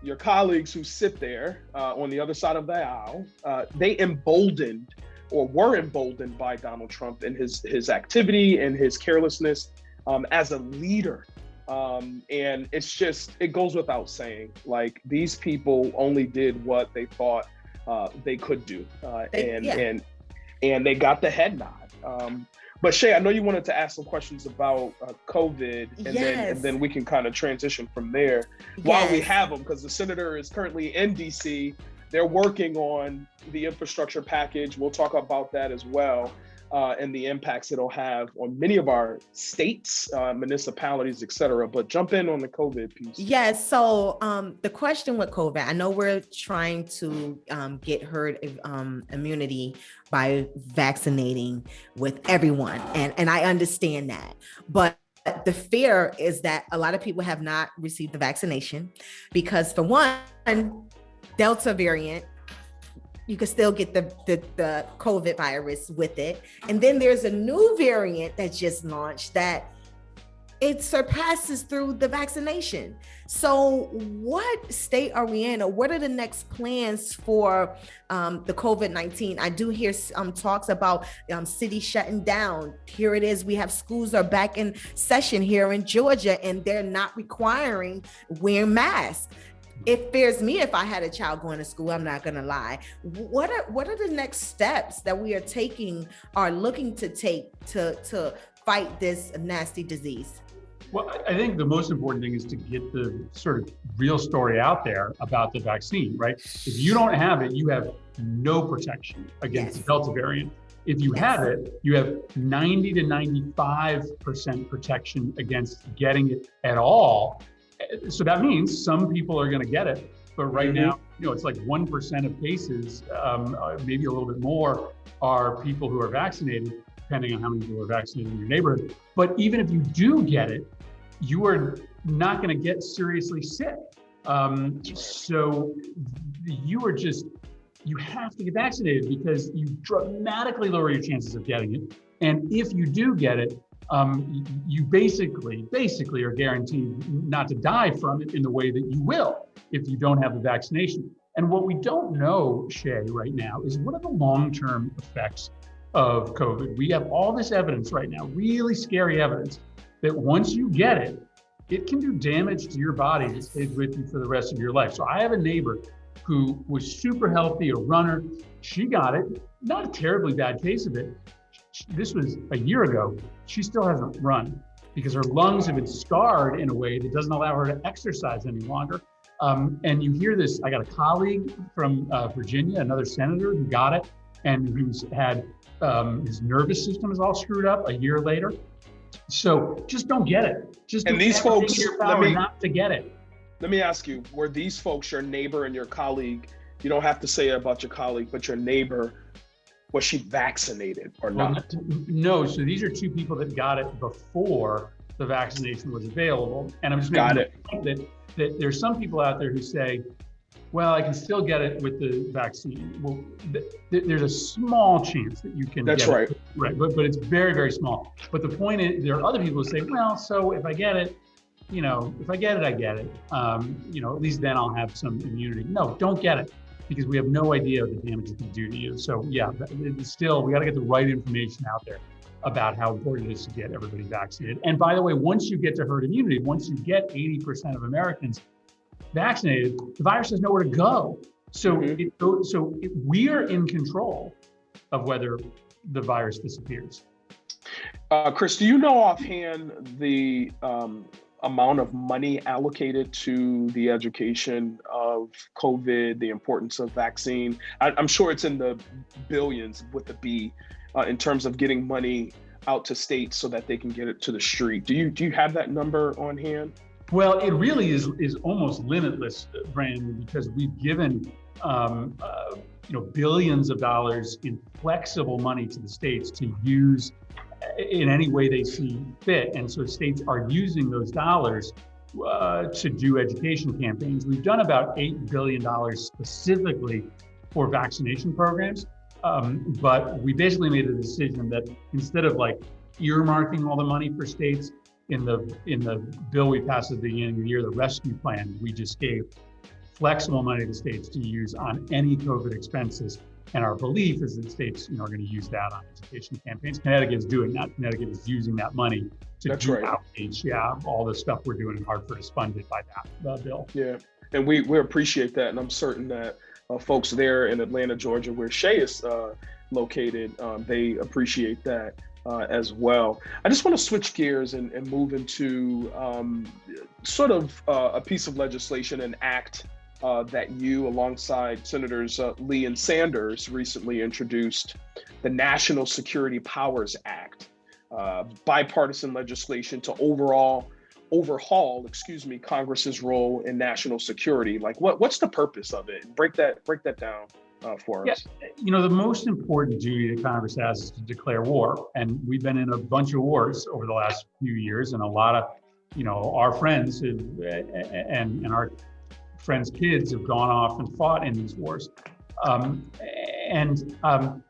your colleagues who sit there on the other side of the aisle, they emboldened or were emboldened by Donald Trump and his activity and his carelessness as a leader. And it goes without saying, like, these people only did what they thought they could do, and they got the head nod. But Shay, I know you wanted to ask some questions about COVID, and then we can kind of transition from there while we have them, because the senator is currently in DC. They're working on the infrastructure package. We'll talk about that as well. And the impacts it'll have on many of our states, municipalities, et cetera. But jump in on the COVID piece. Yes. So the question with COVID, I know we're trying to get herd immunity by vaccinating with everyone. And I understand that. But the fear is that a lot of people have not received the vaccination because, for one, Delta variant, you can still get the COVID virus with it. And then there's a new variant that just launched that it surpasses through the vaccination. So what state are we in, or what are the next plans for the COVID-19? I do hear talks about cities shutting down. Here it is. We have schools are back in session here in Georgia, and they're not requiring wearing masks. It fears me if I had a child going to school, I'm not going to lie. What are the next steps that we are taking or looking to take to fight this nasty disease? Well, I think the most important thing is to get the sort of real story out there about the vaccine, right? If you don't have it, you have no protection against the Delta variant. If you have it, you have 90 to 95% protection against getting it at all. So that means some people are going to get it, but right now, you know, it's like 1% of cases, maybe a little bit more, are people who are vaccinated, depending on how many people are vaccinated in your neighborhood. But even if you do get it, you are not going to get seriously sick. So you have to get vaccinated because you dramatically lower your chances of getting it. And if you do get it, you basically are guaranteed not to die from it in the way that you will if you don't have the vaccination. And what we don't know, Shay, right now is what are the long-term effects of COVID. We have all this evidence right now, really scary evidence, that once you get it, it can do damage to your body that stays with you for the rest of your life. So I have a neighbor who was super healthy, a runner. She got it, not a terribly bad case of it. This was a year ago. She still hasn't run because her lungs have been scarred in a way that doesn't allow her to exercise any longer. And you hear this, I got a colleague from Virginia, another senator who got it, and who's had his nervous system is all screwed up a year later. So just don't get it. Just and these folks, not to get it. Let me ask you, were these folks your neighbor and your colleague? You don't have to say about your colleague, but your neighbor, was she vaccinated or not? No, so these are two people that got it before the vaccination was available. And I'm just making the point that there's some people out there who say, well, I can still get it with the vaccine. Well, there's a small chance that you can get it. Right, but it's very, very small. But the point is, there are other people who say, well, so if I get it, if I get it, I get it. At least then I'll have some immunity. No, don't get it, because we have no idea the damage it can do to you. So yeah, still, we got to get the right information out there about how important it is to get everybody vaccinated. And by the way, once you get to herd immunity, once you get 80% of Americans vaccinated, the virus has nowhere to go. So, we are in control of whether the virus disappears. Chris, do you know offhand the amount of money allocated to the education of COVID, the importance of vaccine? I'm sure it's in the billions with the B in terms of getting money out to states so that they can get it to the street. Do you have that number on hand? Well, it really is almost limitless, Brandon, because we've given billions of dollars in flexible money to the states to use in any way they see fit. And so states are using those dollars to do education campaigns. We've done about $8 billion specifically for vaccination programs. But we basically made a decision that instead of like earmarking all the money for states in the bill we passed at the beginning of the year, the rescue plan, we just gave flexible money to states to use on any COVID expenses. And our belief is that states, are going to use that on education campaigns. Connecticut is doing that. Connecticut is using that money to do outreach. Yeah, all the stuff we're doing in Hartford is funded by that bill. Yeah, and we appreciate that, and I'm certain that folks there in Atlanta, Georgia, where Shay is located, they appreciate that as well. I just want to switch gears and move into sort of a piece of legislation, an act that you, alongside Senators Lee and Sanders, recently introduced, the National Security Powers Act, bipartisan legislation to overhaul, Congress's role in national security. Like, what's the purpose of it? Break that down for us. The most important duty that Congress has is to declare war, and we've been in a bunch of wars over the last few years, and a lot of, our friends and our friends' kids have gone off and fought in these wars, and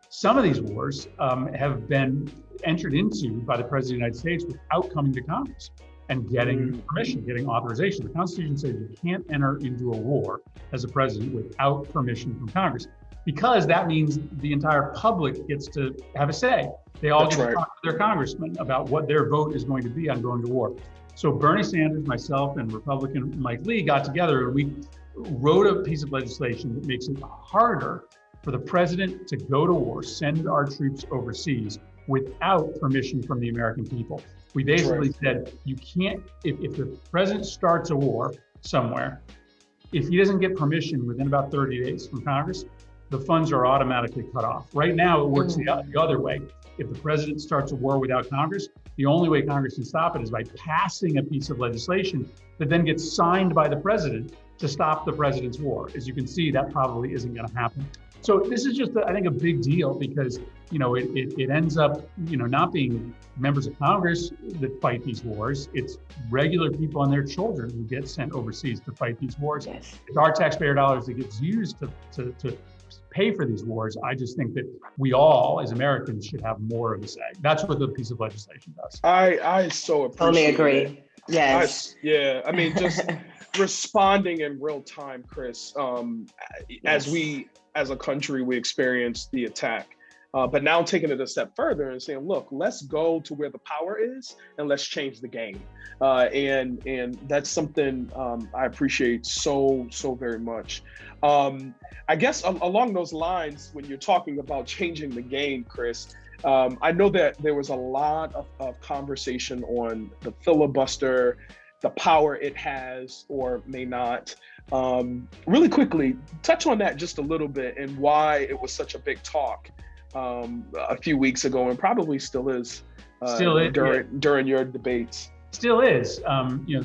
some of these wars have been entered into by the President of the United States without coming to Congress and getting permission, getting authorization. The Constitution says you can't enter into a war as a president without permission from Congress, because that means the entire public gets to have a say. They all get to talk to their congressman about what their vote is going to be on going to war. So Bernie Sanders, myself, and Republican Mike Lee got together and we wrote a piece of legislation that makes it harder for the president to go to war, send our troops overseas without permission from the American people. We basically said, you can't, if the president starts a war somewhere, if he doesn't get permission within about 30 days from Congress, the funds are automatically cut off. Right now, it works the other way. If the president starts a war without Congress, the only way Congress can stop it is by passing a piece of legislation that then gets signed by the president to stop the president's war. As you can see, that probably isn't going to happen. So this is just, I think, a big deal because, it ends up, not being members of Congress that fight these wars. It's regular people and their children who get sent overseas to fight these wars. Yes. It's our taxpayer dollars that gets used to pay for these wars. I just think that we all, as Americans, should have more of a say. That's what the piece of legislation does. I so appreciate Totally agree. it. Yes. Just responding in real time, Chris. As we, as a country, we experienced the attack. But now taking it a step further and saying, look, let's go to where the power is and let's change the game. And that's something I appreciate so very much. I guess along those lines, when you're talking about changing the game, Chris, I know that there was a lot of conversation on the filibuster, the power it has or may not. Really quickly, touch on that just a little bit and why it was such a big talk a few weeks ago, and probably still is during your debates. Still is.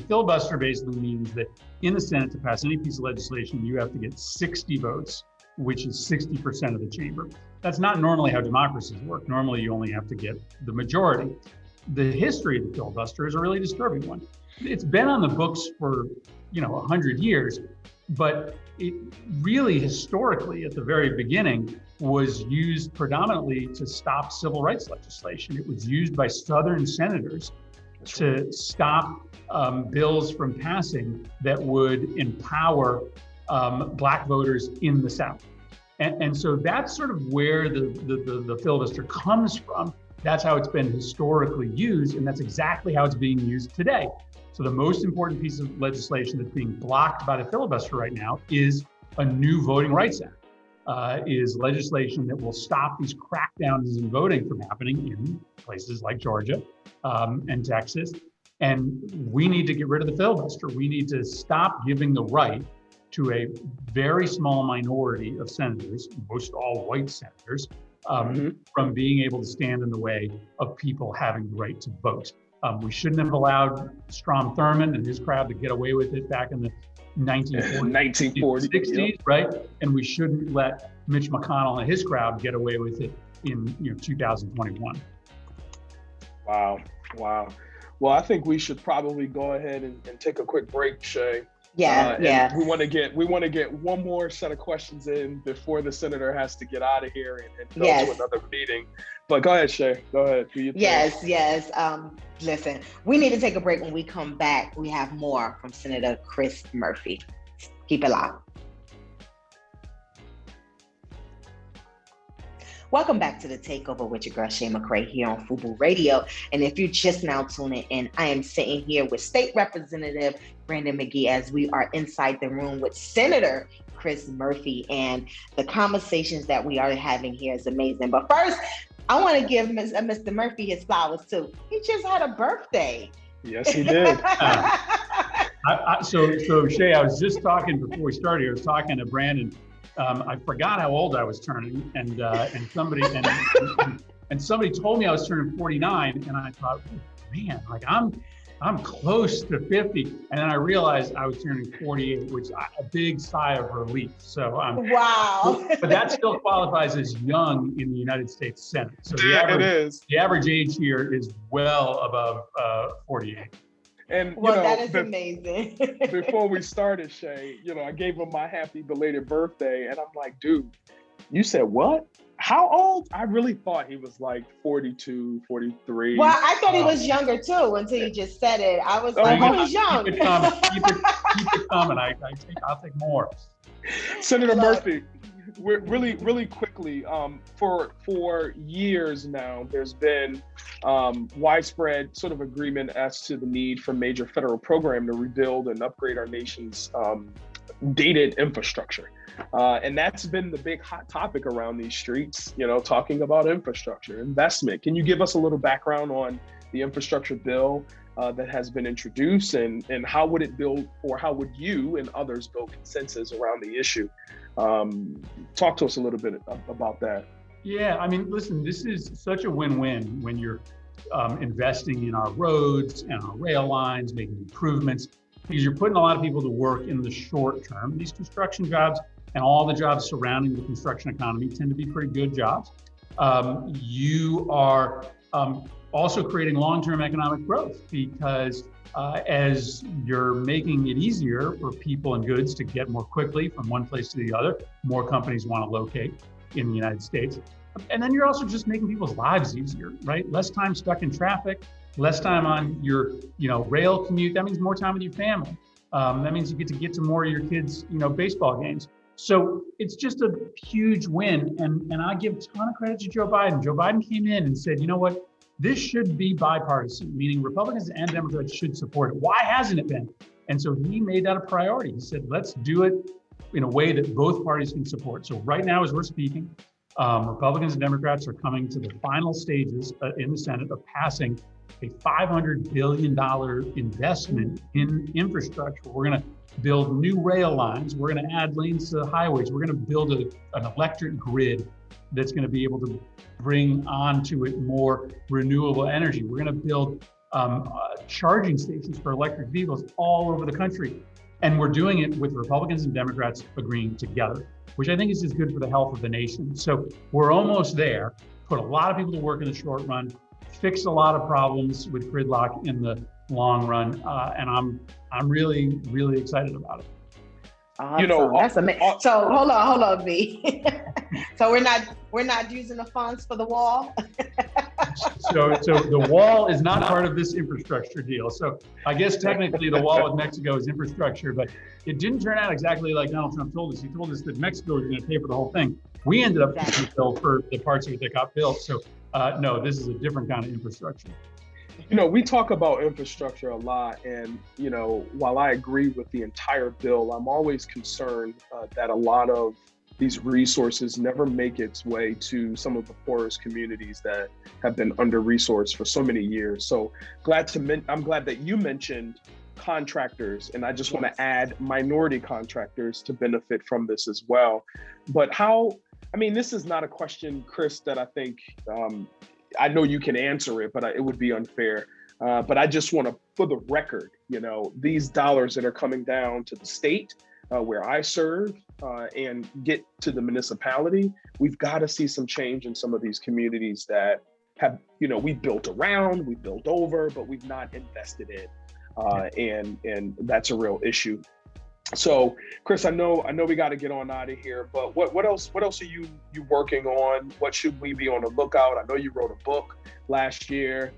Filibuster basically means that in the Senate, to pass any piece of legislation, you have to get 60 votes, which is 60% of the chamber. That's not normally how democracies work. Normally, you only have to get the majority. The history of the filibuster is a really disturbing one. It's been on the books for 100 years, but it really historically at the very beginning was used predominantly to stop civil rights legislation. It was used by Southern senators to stop bills from passing that would empower Black voters in the South. And so that's sort of where the filibuster comes from. That's how it's been historically used, and that's exactly how it's being used today. So the most important piece of legislation that's being blocked by the filibuster right now is a new Voting Rights Act, is legislation that will stop these crackdowns in voting from happening in places like Georgia and Texas. And we need to get rid of the filibuster. We need to stop giving the right to a very small minority of senators, most all white senators, from being able to stand in the way of people having the right to vote. We shouldn't have allowed Strom Thurmond and his crowd to get away with it back in the 1940s, 60s, yep. Right? And we shouldn't let Mitch McConnell and his crowd get away with it in 2021. Wow. Well, I think we should probably go ahead and take a quick break, Shay. Yeah. We want to get one more set of questions in before the senator has to get out of here and go to another meeting. But go ahead, Shay. Go ahead. Yes. Listen, we need to take a break. When we come back, we have more from Senator Chris Murphy. Keep it locked. Welcome back to The Takeover with your girl, Shay McCray, here on FUBU Radio. And if you're just now tuning in, I am sitting here with State Representative Brandon McGee as we are inside the room with Senator Chris Murphy. And the conversations that we are having here is amazing. But first, I want to give Mr. Murphy his flowers too. He just had a birthday. Yes, he did. So Shay, I was just talking before we started. I was talking to Brandon. I forgot how old I was turning, and somebody told me I was turning 49, and I thought, man, like I'm close to 50, and then I realized I was turning 48, which a big sigh of relief. So wow. But that still qualifies as young in the United States Senate. So the average age here is well above 48. And that is amazing. Before we started, Shay, I gave him my happy belated birthday, and I'm like, dude, you said what? How old? I really thought he was like 42, 43. Well, I thought he was younger too until you just said it. I was like, he's young. Keep it coming. I'll take more. Senator Murphy, we're really quickly, for years now, there's been widespread sort of agreement as to the need for major federal program to rebuild and upgrade our nation's dated infrastructure. And that's been the big hot topic around these streets, talking about infrastructure, investment. Can you give us a little background on the infrastructure bill that has been introduced, and how would it build, or how would you and others build consensus around the issue? Talk to us a little bit about that. Yeah, I mean, listen, this is such a win-win when you're investing in our roads and our rail lines, making improvements, because you're putting a lot of people to work in the short term. These construction jobs and all the jobs surrounding the construction economy tend to be pretty good jobs. You are also creating long-term economic growth, because as you're making it easier for people and goods to get more quickly from one place to the other, more companies want to locate in the United States. And then you're also just making people's lives easier, right? Less time stuck in traffic, less time on your, rail commute. That means more time with your family. That means you get to more of your kids', baseball games. So it's just a huge win. And I give a ton of credit to Joe Biden. Joe Biden came in and said, you know what? This should be bipartisan, meaning Republicans and Democrats should support it. Why hasn't it been? And so he made that a priority. He said, let's do it in a way that both parties can support. So right now, as we're speaking, Republicans and Democrats are coming to the final stages in the Senate of passing a $500 billion investment in infrastructure. We're going to build new rail lines. We're going to add lanes to the highways. We're going to build an electric grid that's going to be able to bring onto it more renewable energy. We're going to build charging stations for electric vehicles all over the country. And we're doing it with Republicans and Democrats agreeing together, which I think is just good for the health of the nation. So we're almost there, put a lot of people to work in the short run, fix a lot of problems with gridlock in the long run. And I'm really, really excited about it. Awesome. That's amazing. So hold on, V. So we're not using the funds for the wall. So the wall is not part of this infrastructure deal. So I guess technically the wall with Mexico is infrastructure, but it didn't turn out exactly like Donald Trump told us. He told us that Mexico was going to pay for the whole thing. We ended up paying the bill for the parts of it that got built. So no, this is a different kind of infrastructure. You know, we talk about infrastructure a lot, and, you know, while I agree with the entire bill, I'm always concerned that a lot of these resources never make its way to some of the poorest communities that have been under-resourced for so many years. So I'm glad that you mentioned contractors, and I just want to add minority contractors to benefit from this as well. But this is not a question, Chris, that I think, I know you can answer it, but it would be unfair. But I just want to, for the record, you know, these dollars that are coming down to the state where I serve and get to the municipality, we've got to see some change in some of these communities that have, you know, we built around, we built over, but we've not invested in. And that's a real issue. So, Chris, I know we got to get on out of here, but what else are you working on? What should we be on the lookout? I know you wrote a book last year.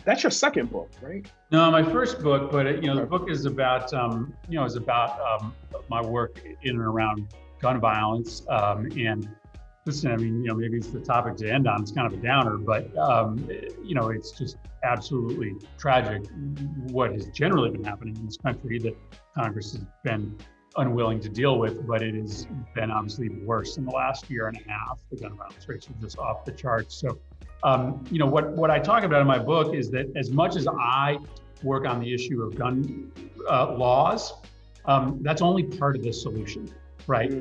That's your second book, right? No, my first book, but you know, the book is about my work in and around gun violence. And listen, I mean, you know, maybe it's the topic to end on. It's kind of a downer, but you know, it's just absolutely tragic what has generally been happening in this country that Congress has been unwilling to deal with, but it has been obviously worse in the last year and a half. The gun violence rates are just off the charts. So, you know, what I talk about in my book is that as much as I work on the issue of gun laws, that's only part of the solution, right?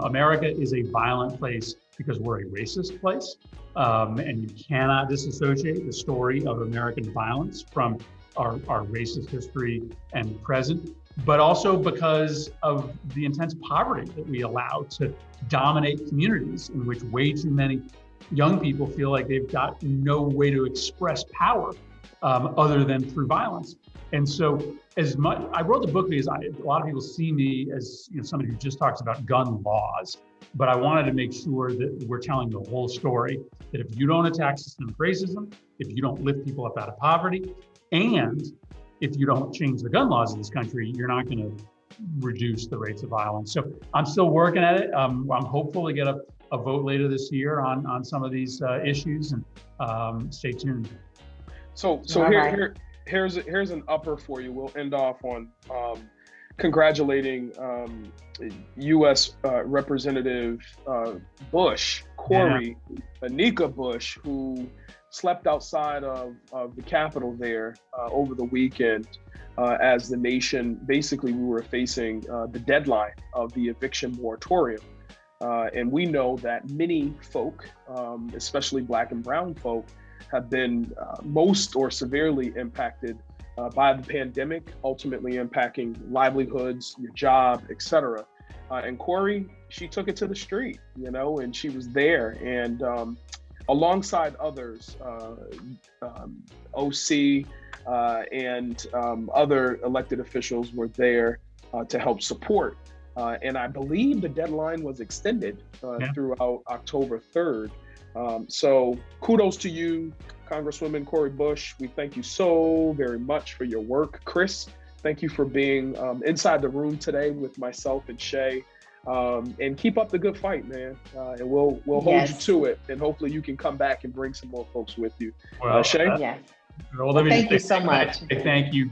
America is a violent place because we're a racist place, and you cannot disassociate the story of American violence from our racist history and present, but also because of the intense poverty that we allow to dominate communities in which way too many young people feel like they've got no way to express power other than through violence. And so I wrote the book because a lot of people see me as, you know, somebody who just talks about gun laws, but I wanted to make sure that we're telling the whole story, that if you don't attack systemic racism, if you don't lift people up out of poverty, and if you don't change the gun laws in this country, you're not going to reduce the rates of violence. So I'm still working at it. I'm hopeful to get a vote later this year on some of these issues, and stay tuned. So here's an upper for you. We'll end off on congratulating U.S. Representative Bush, Cori Anika Bush, who slept outside of the Capitol there over the weekend as the nation, basically we were facing the deadline of the eviction moratorium. And we know that many folk, especially Black and brown folk, have been most or severely impacted by the pandemic, ultimately impacting livelihoods, your job, et cetera. And Cori, she took it to the street, you know, and she was there. And alongside others, OC and other elected officials were there to help support. And I believe the deadline was extended throughout October 3rd. So kudos to you, Congresswoman Cori Bush. We thank you so very much for your work. Chris, thank you for being inside the room today with myself and Shay. And keep up the good fight, man. And we'll hold you to it. And hopefully you can come back and bring some more folks with you. Well, Shay? Well, thank you so much. Thank you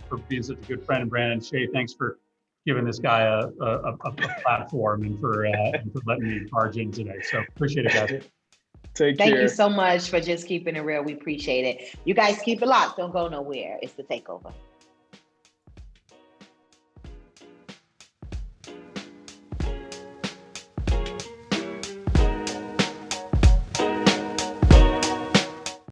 for being such a good friend. And Brandon, Shay, thanks for giving this guy a platform and for letting me barge in today. So appreciate it, guys. Take care. Thank you so much for just keeping it real. We appreciate it. You guys keep it locked. Don't go nowhere. It's The Takeover.